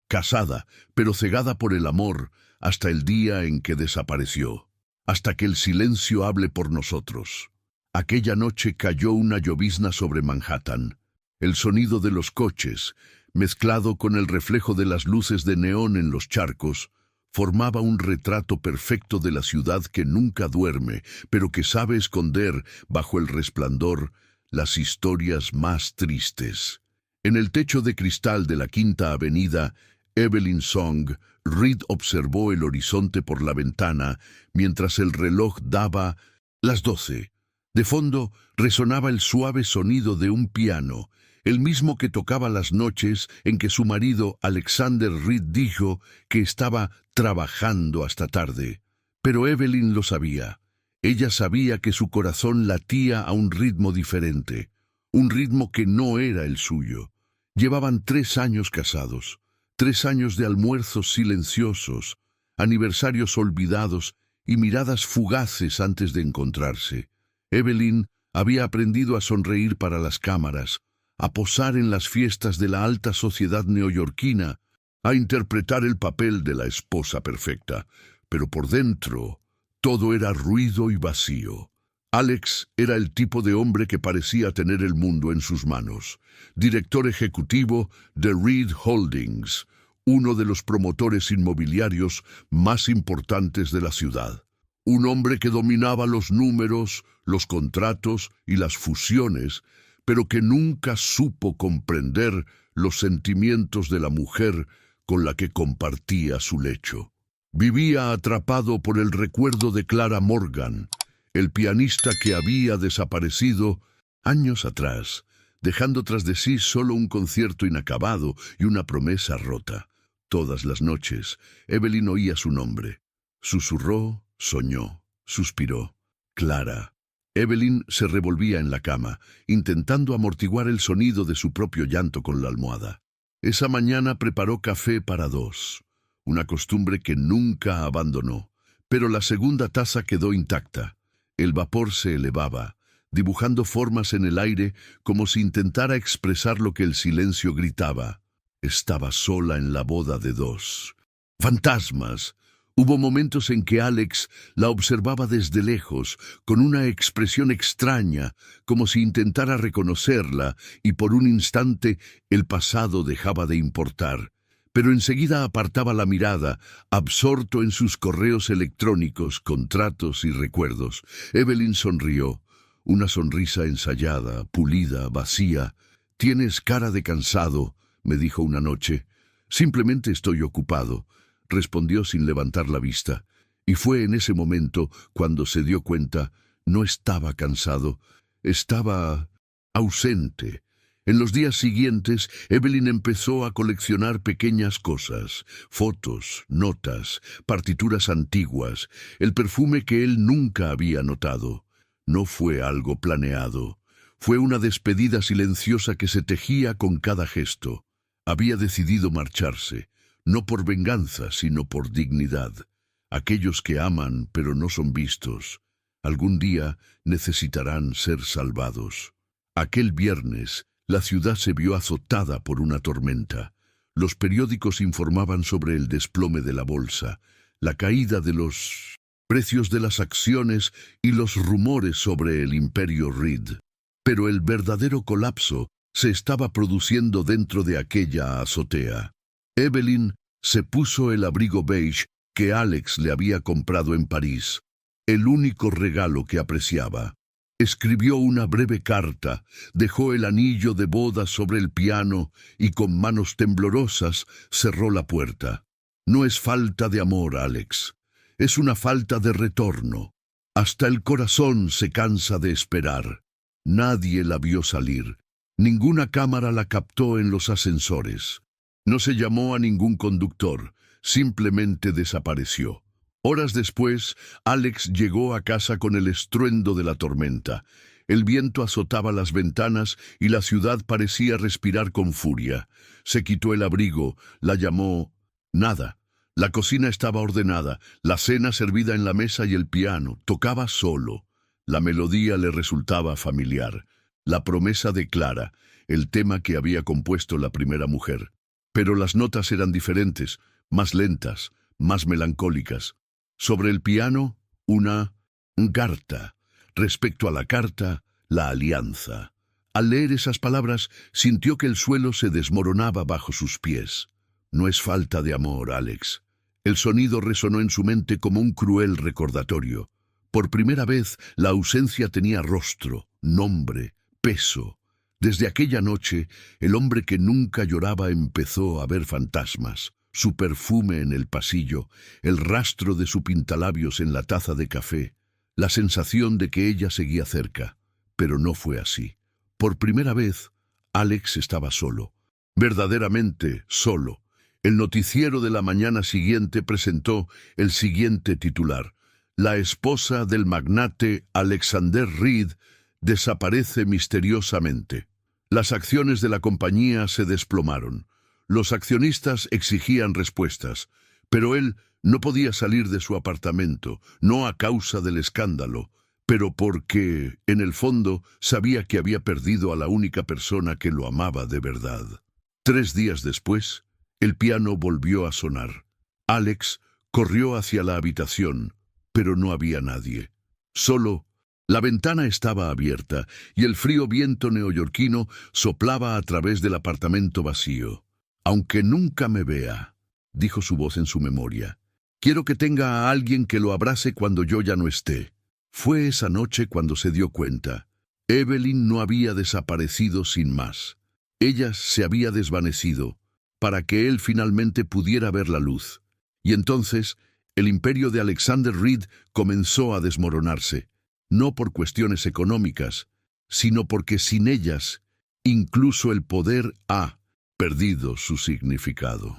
casada, pero cegada por el amor, hasta el día en que desapareció. Hasta que el silencio hable por nosotros. Aquella noche cayó una llovizna sobre Manhattan. El sonido de los coches, mezclado con el reflejo de las luces de neón en los charcos, formaba un retrato perfecto de la ciudad que nunca duerme, pero que sabe esconder, bajo el resplandor, las historias más tristes. En el techo de cristal de la Quinta Avenida, Evelyn Song, Reed observó el horizonte por la ventana mientras el reloj daba las 12. De fondo resonaba el suave sonido de un piano, el mismo que tocaba las noches en que su marido Alexander Reed dijo que estaba trabajando hasta tarde. Pero Evelyn lo sabía. Ella sabía que su corazón latía a un ritmo diferente, un ritmo que no era el suyo. Llevaban 3 años casados, 3 años de almuerzos silenciosos, aniversarios olvidados y miradas fugaces antes de encontrarse. Evelyn había aprendido a sonreír para las cámaras, a posar en las fiestas de la alta sociedad neoyorquina, a interpretar el papel de la esposa perfecta, pero por dentro todo era ruido y vacío. Alex era el tipo de hombre que parecía tener el mundo en sus manos, director ejecutivo de Reed Holdings, uno de los promotores inmobiliarios más importantes de la ciudad. Un hombre que dominaba los números, los contratos y las fusiones, pero que nunca supo comprender los sentimientos de la mujer con la que compartía su lecho. Vivía atrapado por el recuerdo de Clara Morgan, el pianista que había desaparecido años atrás, dejando tras de sí solo un concierto inacabado y una promesa rota. Todas las noches, Evelyn oía su nombre. Susurró, soñó, suspiró. Clara. Evelyn se revolvía en la cama, intentando amortiguar el sonido de su propio llanto con la almohada. Esa mañana preparó café para 2, una costumbre que nunca abandonó, pero la segunda taza quedó intacta. El vapor se elevaba, dibujando formas en el aire como si intentara expresar lo que el silencio gritaba. Estaba sola en la boda de 2. ¡Fantasmas! Hubo momentos en que Alex la observaba desde lejos, con una expresión extraña, como si intentara reconocerla, y por un instante el pasado dejaba de importar. Pero enseguida apartaba la mirada, absorto en sus correos electrónicos, contratos y recuerdos. Evelyn sonrió, una sonrisa ensayada, pulida, vacía. «Tienes cara de cansado», me dijo una noche. «Simplemente estoy ocupado», respondió sin levantar la vista. Y fue en ese momento cuando se dio cuenta, no estaba cansado, estaba ausente. En los días siguientes, Evelyn empezó a coleccionar pequeñas cosas, fotos, notas, partituras antiguas, el perfume que él nunca había notado. No fue algo planeado. Fue una despedida silenciosa que se tejía con cada gesto. Había decidido marcharse, no por venganza, sino por dignidad. Aquellos que aman pero no son vistos, algún día necesitarán ser salvados. Aquel viernes, la ciudad se vio azotada por una tormenta. Los periódicos informaban sobre el desplome de la bolsa, la caída de los precios de las acciones y los rumores sobre el imperio Reed. Pero el verdadero colapso se estaba produciendo dentro de aquella azotea. Evelyn se puso el abrigo beige que Alex le había comprado en París, el único regalo que apreciaba. Escribió una breve carta, dejó el anillo de boda sobre el piano y con manos temblorosas cerró la puerta. No es falta de amor, Alex. Es una falta de retorno. Hasta el corazón se cansa de esperar. Nadie la vio salir. Ninguna cámara la captó en los ascensores. No se llamó a ningún conductor. Simplemente desapareció. Horas después, Alex llegó a casa con el estruendo de la tormenta. El viento azotaba las ventanas y la ciudad parecía respirar con furia. Se quitó el abrigo, la llamó. Nada. La cocina estaba ordenada, la cena servida en la mesa y el piano. Tocaba solo. La melodía le resultaba familiar. La promesa de Clara, el tema que había compuesto la primera mujer. Pero las notas eran diferentes, más lentas, más melancólicas. Sobre el piano, una carta. Respecto a la carta, la alianza. Al leer esas palabras, sintió que el suelo se desmoronaba bajo sus pies. No es falta de amor, Alex. El sonido resonó en su mente como un cruel recordatorio. Por primera vez, la ausencia tenía rostro, nombre, peso. Desde aquella noche, el hombre que nunca lloraba empezó a ver fantasmas. Su perfume en el pasillo, el rastro de su pintalabios en la taza de café, la sensación de que ella seguía cerca. Pero no fue así. Por primera vez, Alex estaba solo, verdaderamente solo. El noticiero de la mañana siguiente presentó el siguiente titular: la esposa del magnate Alexander Reed desaparece misteriosamente. Las acciones de la compañía se desplomaron. Los accionistas exigían respuestas, pero él no podía salir de su apartamento, no a causa del escándalo, pero porque, en el fondo, sabía que había perdido a la única persona que lo amaba de verdad. 3 días después, el piano volvió a sonar. Alex corrió hacia la habitación, pero no había nadie. Solo la ventana estaba abierta y el frío viento neoyorquino soplaba a través del apartamento vacío. «Aunque nunca me vea», dijo su voz en su memoria, «quiero que tenga a alguien que lo abrace cuando yo ya no esté». Fue esa noche cuando se dio cuenta. Evelyn no había desaparecido sin más. Ella se había desvanecido para que él finalmente pudiera ver la luz. Y entonces, el imperio de Alexander Reed comenzó a desmoronarse, no por cuestiones económicas, sino porque sin ellas, incluso el poder ha perdido su significado.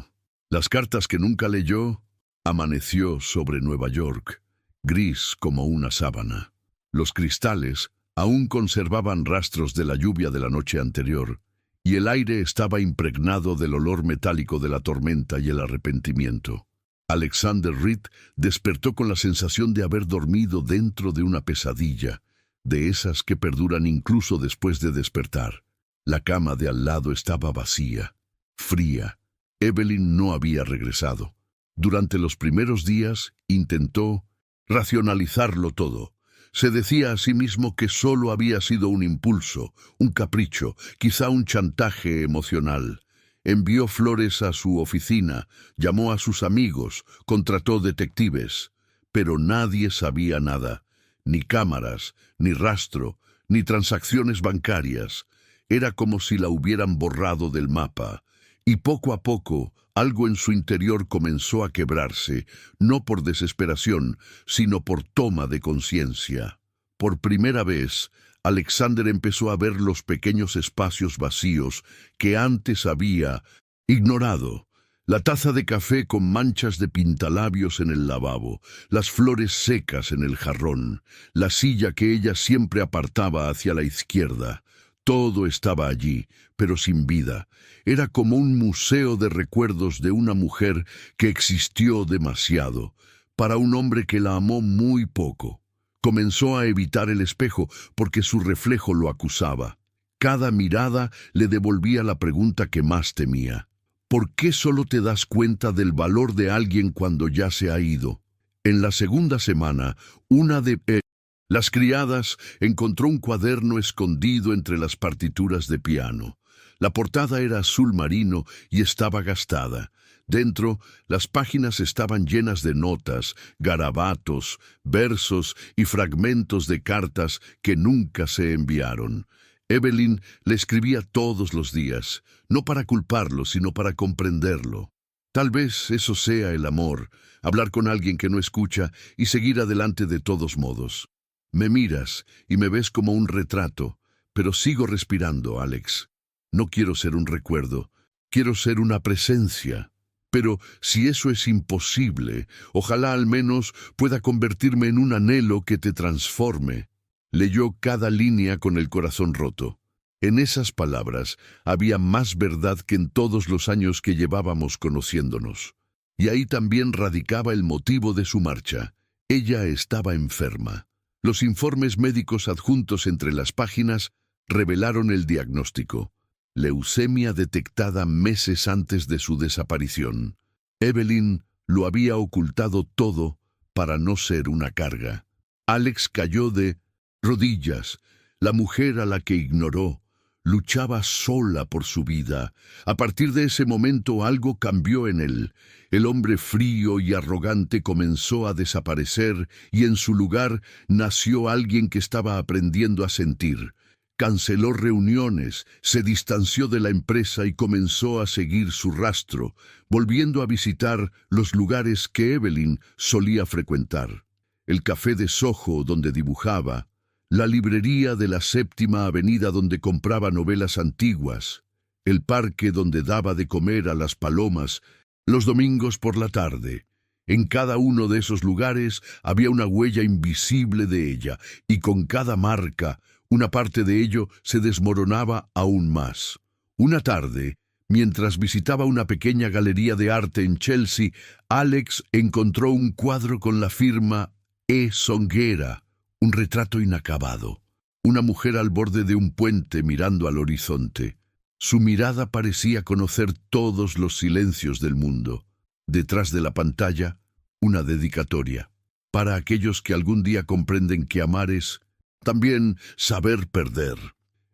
Las cartas que nunca leyó, amaneció sobre Nueva York, gris como una sábana. Los cristales aún conservaban rastros de la lluvia de la noche anterior, y el aire estaba impregnado del olor metálico de la tormenta y el arrepentimiento. Alexander Reed despertó con la sensación de haber dormido dentro de una pesadilla, de esas que perduran incluso después de despertar. La cama de al lado estaba vacía, fría. Evelyn no había regresado. Durante los primeros días intentó racionalizarlo todo. Se decía a sí mismo que solo había sido un impulso, un capricho, quizá un chantaje emocional. Envió flores a su oficina, llamó a sus amigos, contrató detectives, pero nadie sabía nada, ni cámaras, ni rastro, ni transacciones bancarias. Era como si la hubieran borrado del mapa, y poco a poco algo en su interior comenzó a quebrarse, no por desesperación, sino por toma de conciencia. Por primera vez, Alexander empezó a ver los pequeños espacios vacíos que antes había ignorado. La taza de café con manchas de pintalabios en el lavabo, las flores secas en el jarrón, la silla que ella siempre apartaba hacia la izquierda. Todo estaba allí, pero sin vida. Era como un museo de recuerdos de una mujer que existió demasiado, para un hombre que la amó muy poco. Comenzó a evitar el espejo porque su reflejo lo acusaba. Cada mirada le devolvía la pregunta que más temía. ¿Por qué solo te das cuenta del valor de alguien cuando ya se ha ido? En la segunda semana, una de las criadas encontró un cuaderno escondido entre las partituras de piano. La portada era azul marino y estaba gastada. Dentro, las páginas estaban llenas de notas, garabatos, versos y fragmentos de cartas que nunca se enviaron. Evelyn le escribía todos los días, no para culparlo, sino para comprenderlo. Tal vez eso sea el amor, hablar con alguien que no escucha y seguir adelante de todos modos. Me miras y me ves como un retrato, pero sigo respirando, Alex. No quiero ser un recuerdo, quiero ser una presencia. Pero si eso es imposible, ojalá al menos pueda convertirme en un anhelo que te transforme. Leyó cada línea con el corazón roto. En esas palabras había más verdad que en todos los años que llevábamos conociéndonos. Y ahí también radicaba el motivo de su marcha. Ella estaba enferma. Los informes médicos adjuntos entre las páginas revelaron el diagnóstico. leucemia detectada meses antes de su desaparición. Evelyn lo había ocultado todo para no ser una carga. Alex cayó de rodillas. La mujer a la que ignoró luchaba sola por su vida. A partir de ese momento algo cambió en él. El hombre frío y arrogante comenzó a desaparecer y en su lugar nació alguien que estaba aprendiendo a sentir. Canceló reuniones, se distanció de la empresa y comenzó a seguir su rastro, volviendo a visitar los lugares que Evelyn solía frecuentar. El café de Soho donde dibujaba, la librería de la Séptima Avenida donde compraba novelas antiguas, el parque donde daba de comer a las palomas los domingos por la tarde. En cada uno de esos lugares había una huella invisible de ella, y con cada marca, una parte de ello se desmoronaba aún más. Una tarde, mientras visitaba una pequeña galería de arte en Chelsea, Alex encontró un cuadro con la firma E. Songuera, un retrato inacabado. Una mujer al borde de un puente mirando al horizonte. Su mirada parecía conocer todos los silencios del mundo. Detrás de la pantalla, una dedicatoria. Para aquellos que algún día comprenden que amar es también saber perder.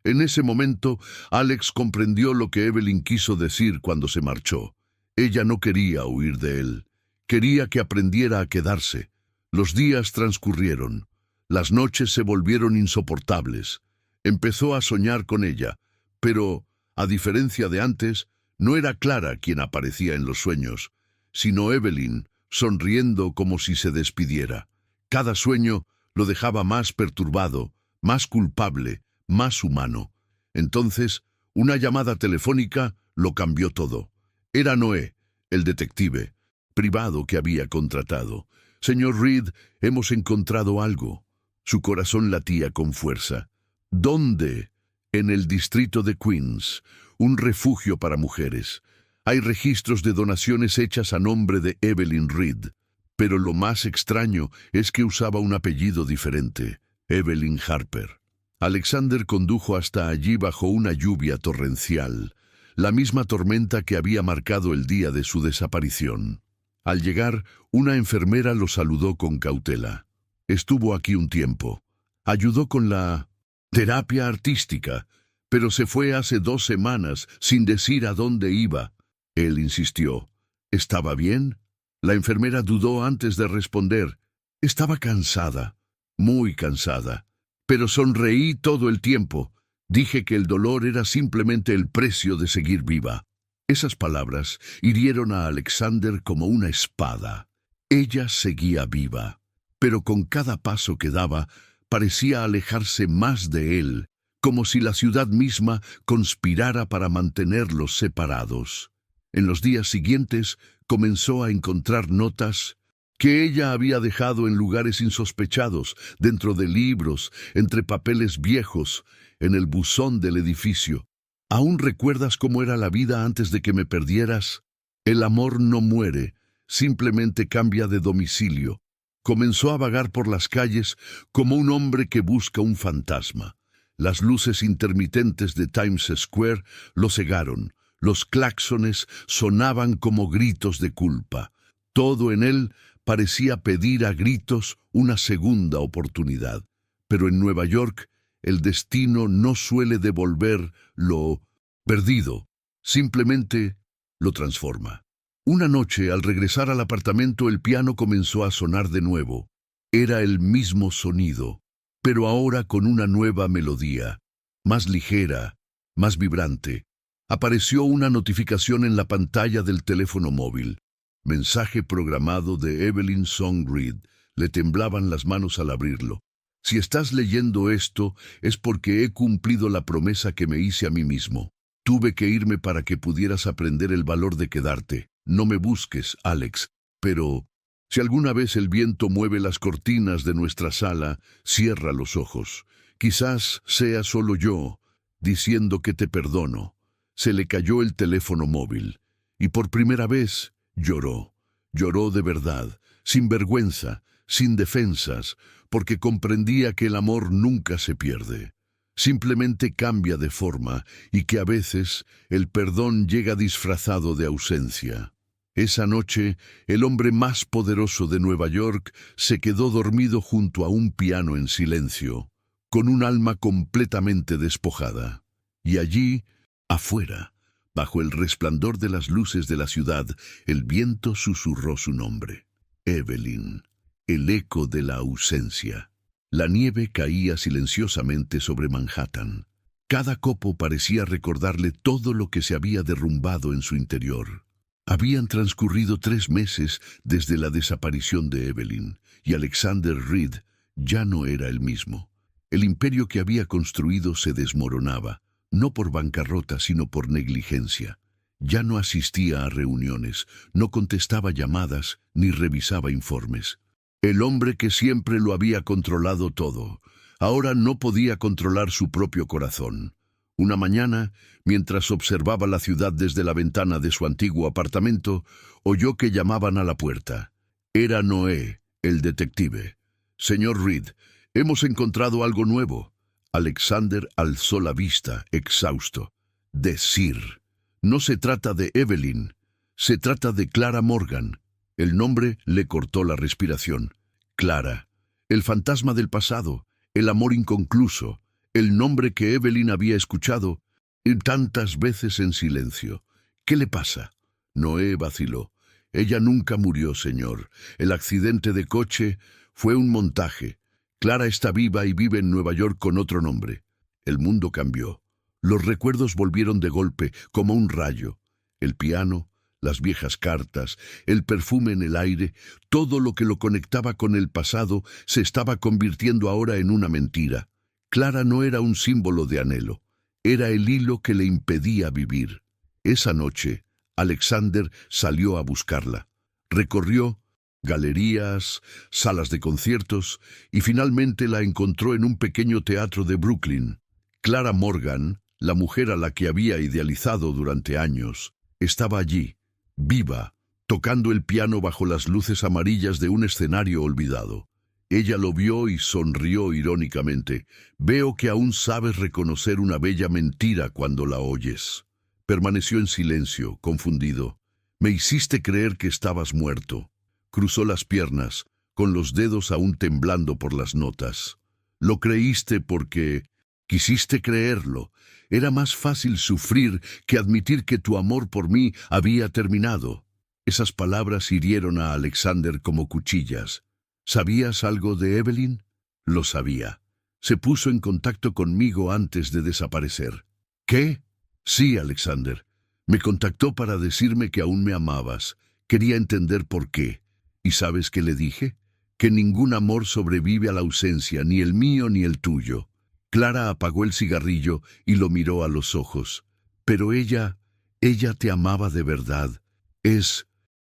En ese momento, Alex comprendió lo que Evelyn quiso decir cuando se marchó. Ella no quería huir de él. Quería que aprendiera a quedarse. Los días transcurrieron. Las noches se volvieron insoportables. Empezó a soñar con ella, pero, a diferencia de antes, no era Clara quien aparecía en los sueños, sino Evelyn, sonriendo como si se despidiera. Cada sueño lo dejaba más perturbado, más culpable, más humano. Entonces, una llamada telefónica lo cambió todo. Era Noé, el detective privado que había contratado. «Señor Reed, hemos encontrado algo». Su corazón latía con fuerza. «¿Dónde?» «En el distrito de Queens, un refugio para mujeres. Hay registros de donaciones hechas a nombre de Evelyn Reed. Pero lo más extraño es que usaba un apellido diferente, Evelyn Harper». Alexander condujo hasta allí bajo una lluvia torrencial, la misma tormenta que había marcado el día de su desaparición. Al llegar, una enfermera lo saludó con cautela. Estuvo aquí un tiempo. Ayudó con la terapia artística, pero se fue hace 2 semanas sin decir a dónde iba. Él insistió. ¿Estaba bien? La enfermera dudó antes de responder. Estaba cansada, muy cansada. Pero sonreí todo el tiempo. Dije que el dolor era simplemente el precio de seguir viva. Esas palabras hirieron a Alexander como una espada. Ella seguía viva, pero con cada paso que daba, parecía alejarse más de él, como si la ciudad misma conspirara para mantenerlos separados. En los días siguientes comenzó a encontrar notas que ella había dejado en lugares insospechados, dentro de libros, entre papeles viejos, en el buzón del edificio. ¿Aún recuerdas cómo era la vida antes de que me perdieras? El amor no muere, simplemente cambia de domicilio. Comenzó a vagar por las calles como un hombre que busca un fantasma. Las luces intermitentes de Times Square lo cegaron. Los claxones sonaban como gritos de culpa. Todo en él parecía pedir a gritos una segunda oportunidad. Pero en Nueva York, el destino no suele devolver lo perdido, simplemente lo transforma. Una noche, al regresar al apartamento, el piano comenzó a sonar de nuevo. Era el mismo sonido, pero ahora con una nueva melodía, más ligera, más vibrante. Apareció una notificación en la pantalla del teléfono móvil. Mensaje programado de Evelyn Song Reed. Le temblaban las manos al abrirlo. Si estás leyendo esto, es porque he cumplido la promesa que me hice a mí mismo. Tuve que irme para que pudieras aprender el valor de quedarte. No me busques, Alex, pero si alguna vez el viento mueve las cortinas de nuestra sala, cierra los ojos. Quizás sea solo yo, diciendo que te perdono. Se le cayó el teléfono móvil, y por primera vez lloró. Lloró de verdad, sin vergüenza, sin defensas, porque comprendía que el amor nunca se pierde. simplemente cambia de forma y que a veces el perdón llega disfrazado de ausencia. Esa noche, el hombre más poderoso de Nueva York se quedó dormido junto a un piano en silencio, con un alma completamente despojada. Y allí, afuera, bajo el resplandor de las luces de la ciudad, el viento susurró su nombre. Evelyn, el eco de la ausencia. La nieve caía silenciosamente sobre Manhattan. Cada copo parecía recordarle todo lo que se había derrumbado en su interior. Habían transcurrido 3 meses desde la desaparición de Evelyn, y Alexander Reed ya no era el mismo. El imperio que había construido se desmoronaba, no por bancarrota, sino por negligencia. Ya no asistía a reuniones, no contestaba llamadas, ni revisaba informes. El hombre que siempre lo había controlado todo, ahora no podía controlar su propio corazón. Una mañana, mientras observaba la ciudad desde la ventana de su antiguo apartamento, oyó que llamaban a la puerta. Era Noé, el detective. «Señor Reed, hemos encontrado algo nuevo». Alexander alzó la vista, exhausto. «Decir. No se trata de Evelyn, se trata de Clara Morgan». El nombre le cortó la respiración. Clara, el fantasma del pasado, el amor inconcluso, el nombre que Evelyn había escuchado y tantas veces en silencio. «¿Qué le pasa?» Noé vaciló. «Ella nunca murió, señor. El accidente de coche fue un montaje. Clara está viva y vive en Nueva York con otro nombre». El mundo cambió. Los recuerdos volvieron de golpe, como un rayo. El piano, las viejas cartas, el perfume en el aire, todo lo que lo conectaba con el pasado se estaba convirtiendo ahora en una mentira. Clara no era un símbolo de anhelo, era el hilo que le impedía vivir. Esa noche, Alexander salió a buscarla. Recorrió galerías, salas de conciertos y finalmente la encontró en un pequeño teatro de Brooklyn. Clara Morgan, la mujer a la que había idealizado durante años, estaba allí, viva, tocando el piano bajo las luces amarillas de un escenario olvidado. Ella lo vio y sonrió irónicamente. «Veo que aún sabes reconocer una bella mentira cuando la oyes». Permaneció en silencio, confundido. «Me hiciste creer que estabas muerto». Cruzó las piernas, con los dedos aún temblando por las notas. «Lo creíste porque quisiste creerlo. Era más fácil sufrir que admitir que tu amor por mí había terminado». Esas palabras hirieron a Alexander como cuchillas. «¿Sabías algo de Evelyn?» «Lo sabía. Se puso en contacto conmigo antes de desaparecer». «¿Qué?» «Sí, Alexander. Me contactó para decirme que aún me amabas. Quería entender por qué. ¿Y sabes qué le dije? Que ningún amor sobrevive a la ausencia, ni el mío ni el tuyo». Clara apagó el cigarrillo y lo miró a los ojos. «Pero ella te amaba de verdad.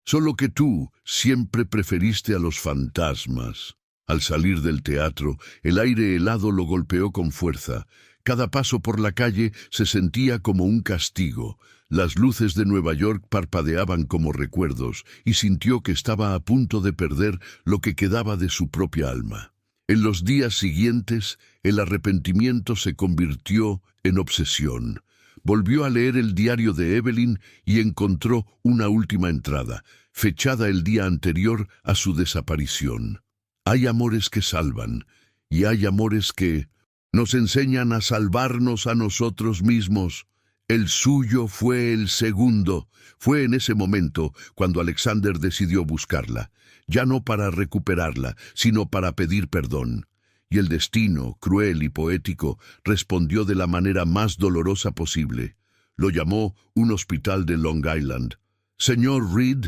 Solo que tú siempre preferiste a los fantasmas». Al salir del teatro, el aire helado lo golpeó con fuerza. Cada paso por la calle se sentía como un castigo. Las luces de Nueva York parpadeaban como recuerdos y sintió que estaba a punto de perder lo que quedaba de su propia alma. En los días siguientes, el arrepentimiento se convirtió en obsesión. Volvió a leer el diario de Evelyn y encontró una última entrada, fechada el día anterior a su desaparición. «Hay amores que salvan, y hay amores que nos enseñan a salvarnos a nosotros mismos. El suyo fue el segundo». Fue en ese momento cuando Alexander decidió buscarla, ya no para recuperarla, sino para pedir perdón. Y el destino, cruel y poético, respondió de la manera más dolorosa posible. Lo llamó un hospital de Long Island. «Señor Reed,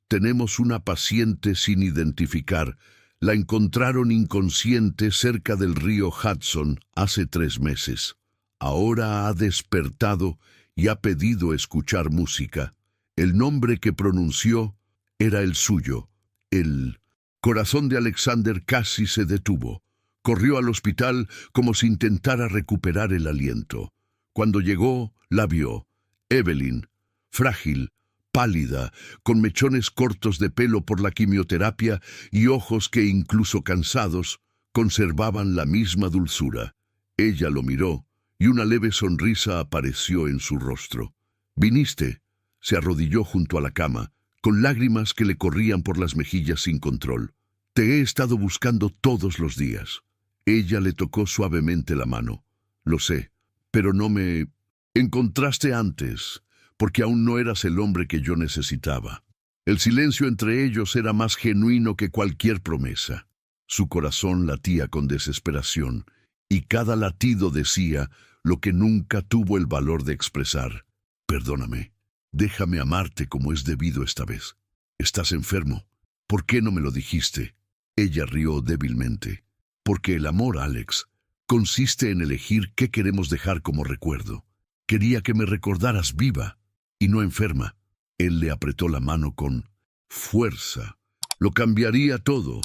tenemos una paciente sin identificar. La encontraron inconsciente cerca del río Hudson hace 3 meses. Ahora ha despertado y ha pedido escuchar música». El nombre que pronunció era el suyo. El corazón de Alexander casi se detuvo. Corrió al hospital como si intentara recuperar el aliento. Cuando llegó, la vio. Evelyn, frágil, pálida, con mechones cortos de pelo por la quimioterapia y ojos que, incluso cansados, conservaban la misma dulzura. Ella lo miró, y una leve sonrisa apareció en su rostro. «Viniste». Se arrodilló junto a la cama, con lágrimas que le corrían por las mejillas sin control. «Te he estado buscando todos los días». Ella le tocó suavemente la mano. «Lo sé, pero no me encontraste antes, porque aún no eras el hombre que yo necesitaba». El silencio entre ellos era más genuino que cualquier promesa. Su corazón latía con desesperación, y cada latido decía lo que nunca tuvo el valor de expresar. «Perdóname, déjame amarte como es debido esta vez. Estás enfermo. ¿Por qué no me lo dijiste?» Ella rió débilmente. «Porque el amor, Alex, consiste en elegir qué queremos dejar como recuerdo. Quería que me recordaras viva y no enferma». Él le apretó la mano con fuerza. «Lo cambiaría todo.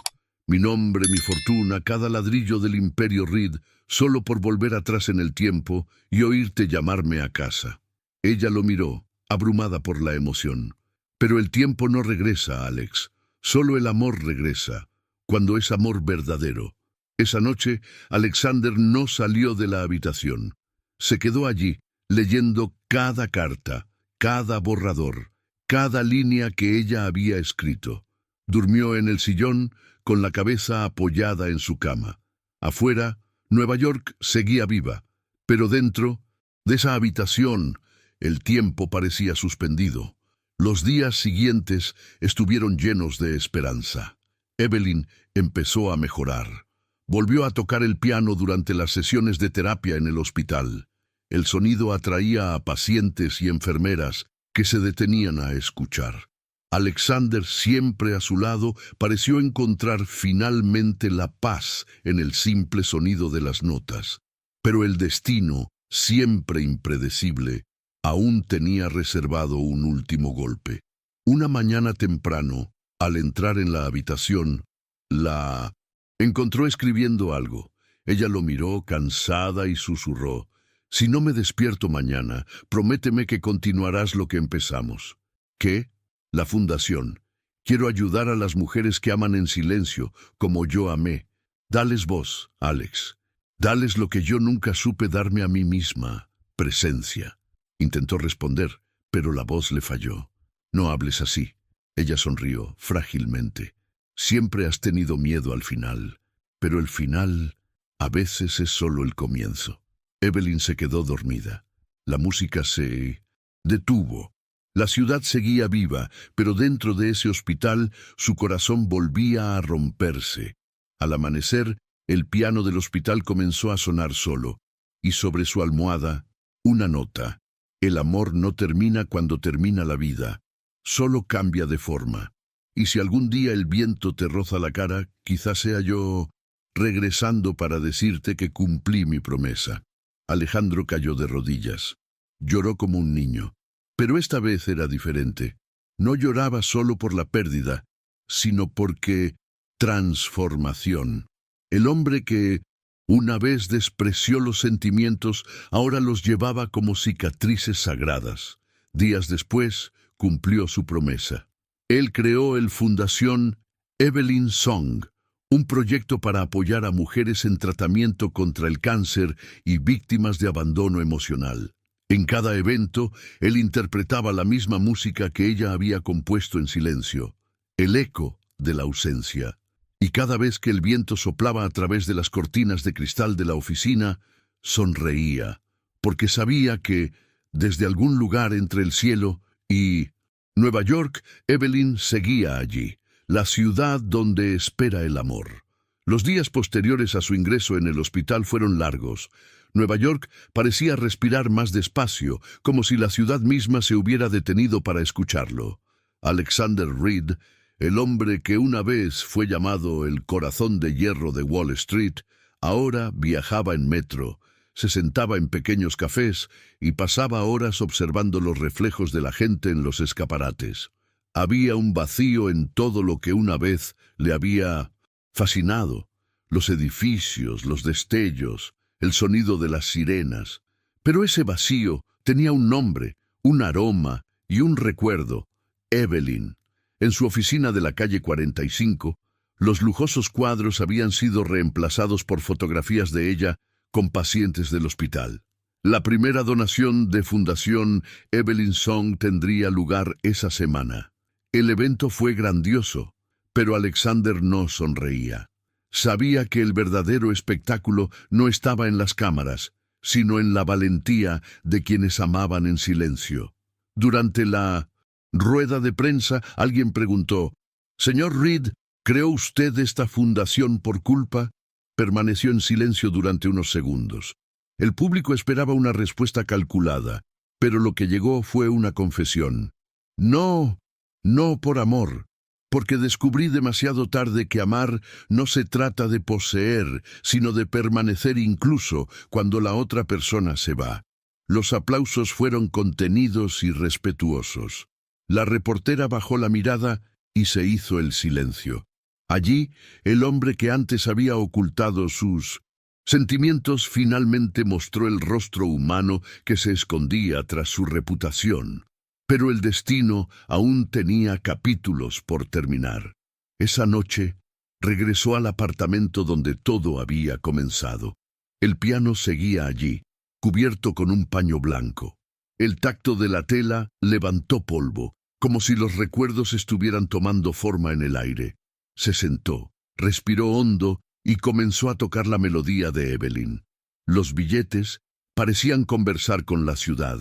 Mi nombre, mi fortuna, cada ladrillo del imperio Reed, solo por volver atrás en el tiempo y oírte llamarme a casa». Ella lo miró, abrumada por la emoción. «Pero el tiempo no regresa, Alex. Solo el amor regresa, cuando es amor verdadero». Esa noche, Alexander no salió de la habitación. Se quedó allí, leyendo cada carta, cada borrador, cada línea que ella había escrito. Durmió en el sillón, con la cabeza apoyada en su cama. Afuera, Nueva York seguía viva, pero dentro de esa habitación el tiempo parecía suspendido. Los días siguientes estuvieron llenos de esperanza. Evelyn empezó a mejorar. Volvió a tocar el piano durante las sesiones de terapia en el hospital. El sonido atraía a pacientes y enfermeras que se detenían a escuchar. Alexander, siempre a su lado, pareció encontrar finalmente la paz en el simple sonido de las notas. Pero el destino, siempre impredecible, aún tenía reservado un último golpe. Una mañana temprano, al entrar en la habitación, la encontró escribiendo algo. Ella lo miró cansada y susurró: «Si no me despierto mañana, prométeme que continuarás lo que empezamos». «¿Qué?» «La fundación. Quiero ayudar a las mujeres que aman en silencio, como yo amé. Dales voz, Alex. Dales lo que yo nunca supe darme a mí misma: presencia». Intentó responder, pero la voz le falló. «No hables así». Ella sonrió, frágilmente. «Siempre has tenido miedo al final, pero el final a veces es solo el comienzo». Evelyn se quedó dormida. La música se detuvo. La ciudad seguía viva, pero dentro de ese hospital su corazón volvía a romperse. Al amanecer, el piano del hospital comenzó a sonar solo, y sobre su almohada, una nota: «El amor no termina cuando termina la vida, solo cambia de forma. Y si algún día el viento te roza la cara, quizás sea yo regresando para decirte que cumplí mi promesa». Alejandro cayó de rodillas. Lloró como un niño. Pero esta vez era diferente. No lloraba solo por la pérdida, sino porque transformación. El hombre que una vez despreció los sentimientos, ahora los llevaba como cicatrices sagradas. Días después, cumplió su promesa. Él creó el Fundación Evelyn Song, un proyecto para apoyar a mujeres en tratamiento contra el cáncer y víctimas de abandono emocional. En cada evento, él interpretaba la misma música que ella había compuesto en silencio, el eco de la ausencia. Y cada vez que el viento soplaba a través de las cortinas de cristal de la oficina, sonreía, porque sabía que, desde algún lugar entre el cielo y Nueva York, Evelyn seguía allí, la ciudad donde espera el amor. Los días posteriores a su ingreso en el hospital fueron largos. Nueva York parecía respirar más despacio, como si la ciudad misma se hubiera detenido para escucharlo. Alexander Reed, el hombre que una vez fue llamado el corazón de hierro de Wall Street, ahora viajaba en metro, se sentaba en pequeños cafés y pasaba horas observando los reflejos de la gente en los escaparates. Había un vacío en todo lo que una vez le había fascinado: los edificios, los destellos, el sonido de las sirenas. Pero ese vacío tenía un nombre, un aroma y un recuerdo: Evelyn. En su oficina de la calle 45, los lujosos cuadros habían sido reemplazados por fotografías de ella con pacientes del hospital. La primera donación de Fundación Evelyn Song tendría lugar esa semana. El evento fue grandioso, pero Alexander no sonreía. Sabía que el verdadero espectáculo no estaba en las cámaras, sino en la valentía de quienes amaban en silencio. Durante la rueda de prensa, alguien preguntó: «Señor Reed, ¿creó usted esta fundación por culpa?». Permaneció en silencio durante unos segundos. El público esperaba una respuesta calculada, pero lo que llegó fue una confesión. «No, no por amor, porque descubrí demasiado tarde que amar no se trata de poseer, sino de permanecer incluso cuando la otra persona se va». Los aplausos fueron contenidos y respetuosos. La reportera bajó la mirada y se hizo el silencio. Allí, el hombre que antes había ocultado sus sentimientos finalmente mostró el rostro humano que se escondía tras su reputación. Pero el destino aún tenía capítulos por terminar. Esa noche, regresó al apartamento donde todo había comenzado. El piano seguía allí, cubierto con un paño blanco. El tacto de la tela levantó polvo, como si los recuerdos estuvieran tomando forma en el aire. Se sentó, respiró hondo y comenzó a tocar la melodía de Evelyn. Los billetes parecían conversar con la ciudad.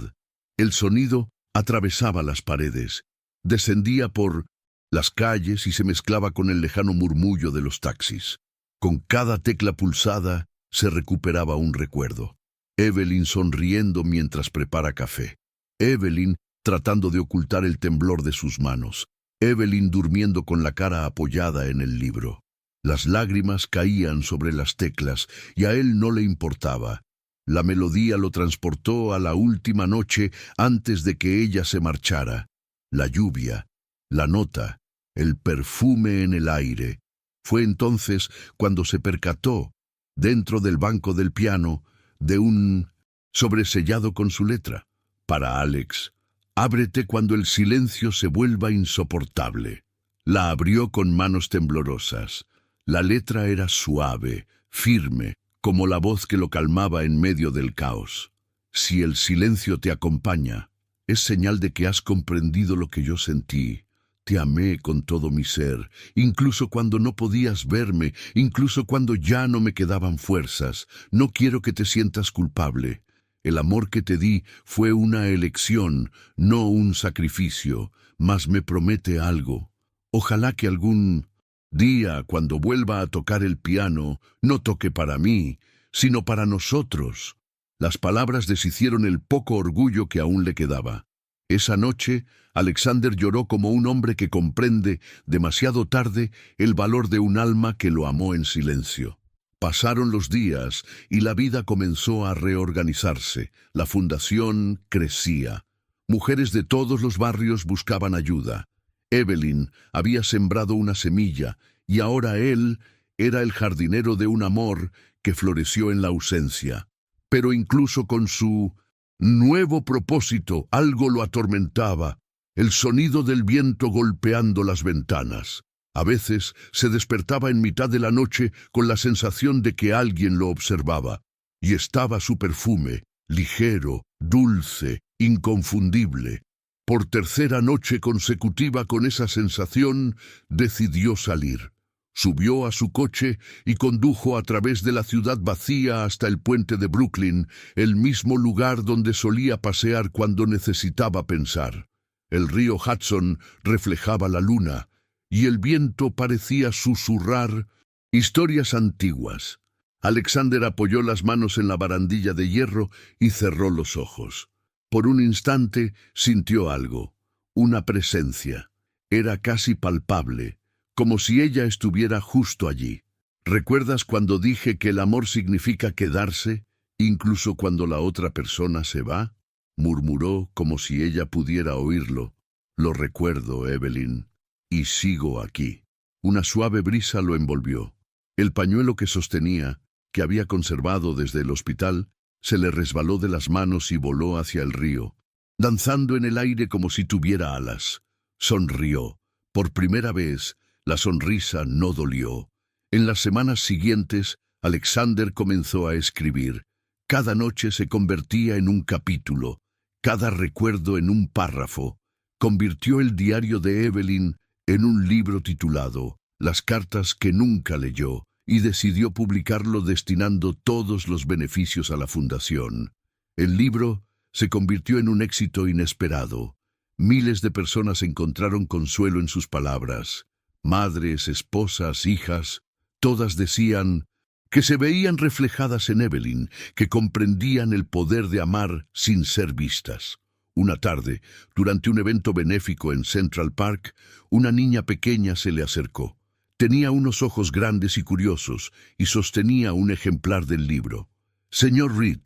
El sonido atravesaba las paredes, descendía por las calles y se mezclaba con el lejano murmullo de los taxis. Con cada tecla pulsada se recuperaba un recuerdo. Evelyn sonriendo mientras prepara café. Evelyn tratando de ocultar el temblor de sus manos. Evelyn durmiendo con la cara apoyada en el libro. Las lágrimas caían sobre las teclas y a él no le importaba. La melodía lo transportó a la última noche antes de que ella se marchara. La lluvia, la nota, el perfume en el aire. Fue entonces cuando se percató, dentro del banco del piano, de un sobresellado con su letra. Para Alex: «Ábrete cuando el silencio se vuelva insoportable». La abrió con manos temblorosas. La letra era suave, firme, como la voz que lo calmaba en medio del caos. «Si el silencio te acompaña, es señal de que has comprendido lo que yo sentí. Te amé con todo mi ser, incluso cuando no podías verme, incluso cuando ya no me quedaban fuerzas. No quiero que te sientas culpable. El amor que te di fue una elección, no un sacrificio, mas me promete algo. Ojalá que algún día, cuando vuelva a tocar el piano, no toque para mí, sino para nosotros». Las palabras deshicieron el poco orgullo que aún le quedaba. Esa noche, Alexander lloró como un hombre que comprende, demasiado tarde, el valor de un alma que lo amó en silencio. Pasaron los días y la vida comenzó a reorganizarse. La fundación crecía. Mujeres de todos los barrios buscaban ayuda. Evelyn había sembrado una semilla y ahora él era el jardinero de un amor que floreció en la ausencia. Pero incluso con su nuevo propósito, algo lo atormentaba: el sonido del viento golpeando las ventanas. A veces se despertaba en mitad de la noche con la sensación de que alguien lo observaba, y estaba su perfume, ligero, dulce, inconfundible. Por tercera noche consecutiva con esa sensación, decidió salir. Subió a su coche y condujo a través de la ciudad vacía hasta el puente de Brooklyn, el mismo lugar donde solía pasear cuando necesitaba pensar. El río Hudson reflejaba la luna, y el viento parecía susurrar historias antiguas. Alexander apoyó las manos en la barandilla de hierro y cerró los ojos. Por un instante sintió algo, una presencia. Era casi palpable, como si ella estuviera justo allí. «¿Recuerdas cuando dije que el amor significa quedarse, incluso cuando la otra persona se va?», murmuró como si ella pudiera oírlo. «Lo recuerdo, Evelyn, y sigo aquí». Una suave brisa lo envolvió. El pañuelo que sostenía, que había conservado desde el hospital, se le resbaló de las manos y voló hacia el río, danzando en el aire como si tuviera alas. Sonrió. Por primera vez, la sonrisa no dolió. En las semanas siguientes, Alexander comenzó a escribir. Cada noche se convertía en un capítulo, cada recuerdo en un párrafo. Convirtió el diario de Evelyn en un libro titulado Las cartas que nunca leyó, y decidió publicarlo destinando todos los beneficios a la fundación. El libro se convirtió en un éxito inesperado. Miles de personas encontraron consuelo en sus palabras. Madres, esposas, hijas, todas decían que se veían reflejadas en Evelyn, que comprendían el poder de amar sin ser vistas. Una tarde, durante un evento benéfico en Central Park, una niña pequeña se le acercó. Tenía unos ojos grandes y curiosos y sostenía un ejemplar del libro. «Señor Reed,